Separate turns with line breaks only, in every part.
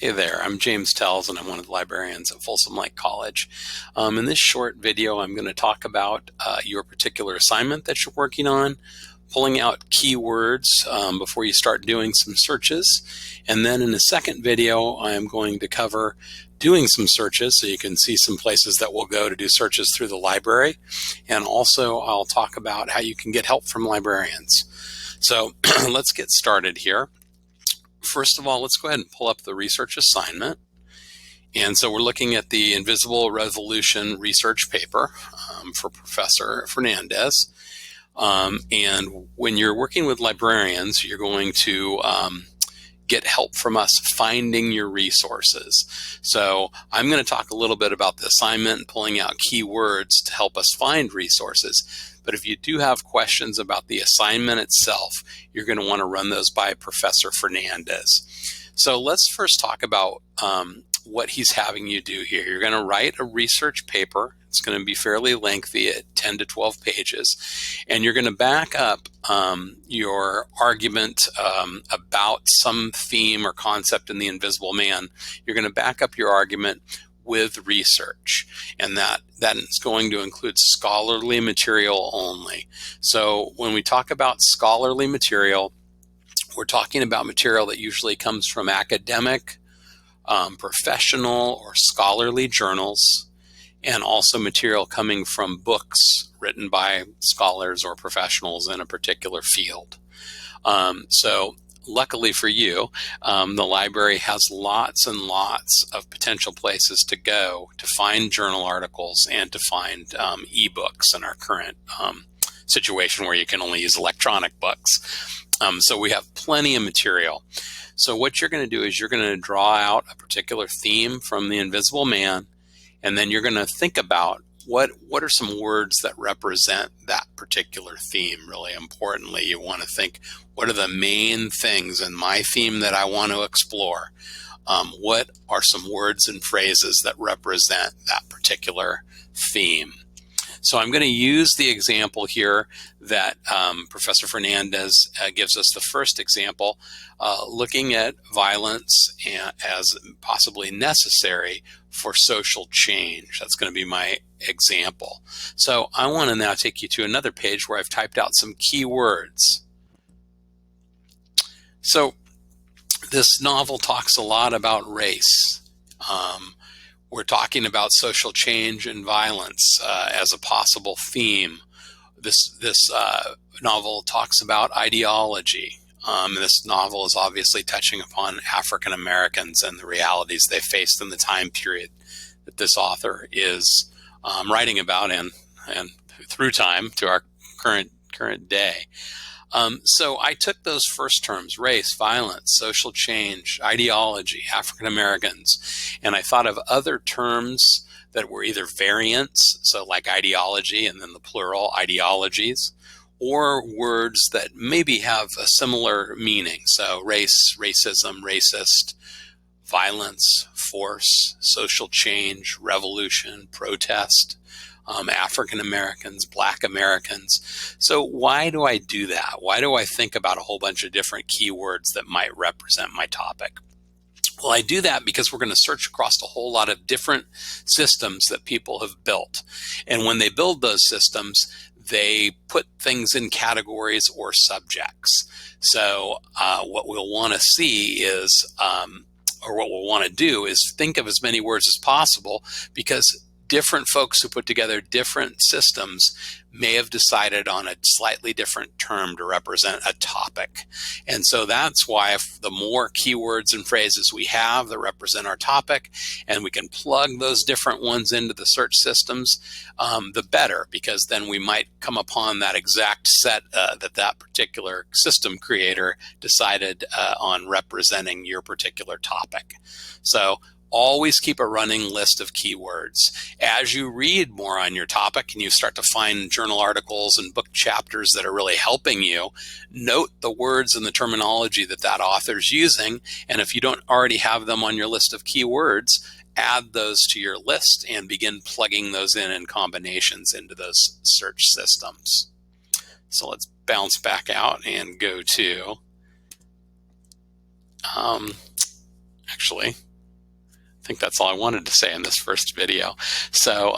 Hey there, I'm James Tells, and I'm one of the librarians at Folsom Lake College. In this short video, I'm going to talk about your particular assignment that you're working on, pulling out keywords before you start doing some searches. And then in the second video, I'm going to cover doing some searches so you can see some places that we'll go to do searches through the library. And also, I'll talk about how you can get help from librarians. So let's get started here. First of all, let's go ahead and pull up the research assignment. And so we're looking at the Invisible Revolution research paper for Professor Fernandez. And when you're working with librarians, you're going to get help from us finding your resources. So I'm going to talk a little bit about the assignment and pulling out keywords to help us find resources. But if you do have questions about the assignment itself, you're going to want to run those by Professor Fernandez. So let's first talk about what he's having you do here. You're going to write a research paper. It's going to be fairly lengthy at 10 to 12 pages. And you're going to back up your argument about some theme or concept in The Invisible Man. You're going to back up your argument with research, and that is going to include scholarly material only. So when we talk about scholarly material, we're talking about material that usually comes from academic, professional, or scholarly journals, and also material coming from books written by scholars or professionals in a particular field. So luckily for you, the library has lots and lots of potential places to go to find journal articles and to find ebooks in our current situation where you can only use electronic books. So we have plenty of material. So what you're going to do is you're going to draw out a particular theme from The Invisible Man, and then you're going to think about what are some words that represent that particular theme. Really importantly, you want to think, what are the main things in my theme that I want to explore? What are some words and phrases that represent that particular theme? So I'm going to use the example here that Professor Fernandez gives us. The first example, looking at violence as possibly necessary for social change. That's going to be my example. So I want to now take you to another page where I've typed out some keywords. So this novel talks a lot about race. We're talking about social change and violence as a possible theme. This novel talks about ideology. This novel is obviously touching upon African Americans and the realities they faced in the time period that this author is writing about and through time to our current day. So I took those first terms, race, violence, social change, ideology, African Americans, and I thought of other terms that were either variants, so like ideology and then the plural, ideologies, or words that maybe have a similar meaning. So race, racism, racist, violence, force, social change, revolution, protest, African Americans, Black Americans. So why do I do that? Why do I think about a whole bunch of different keywords that might represent my topic? Well, I do that because we're going to search across a whole lot of different systems that people have built. And when they build those systems, they put things in categories or subjects. So what we'll want to see is, or what we'll want to do is think of as many words as possible, because different folks who put together different systems may have decided on a slightly different term to represent a topic. And so that's why the more keywords and phrases we have that represent our topic, and we can plug those different ones into the search systems, the better, because then we might come upon that exact set that particular system creator decided on representing your particular topic. So always keep a running list of keywords. As you read more on your topic and you start to find journal articles and book chapters that are really helping you, note the words and the terminology that author's using. And if you don't already have them on your list of keywords, add those to your list and begin plugging those in combinations into those search systems. So let's bounce back out and go to, actually, think that's all I wanted to say in this first video. So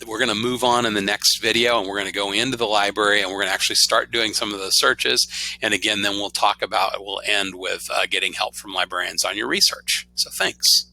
we're going to move on in the next video, and we're going to go into the library, and we're going to actually start doing some of those searches. And again, then we'll end with getting help from librarians on your research. So thanks.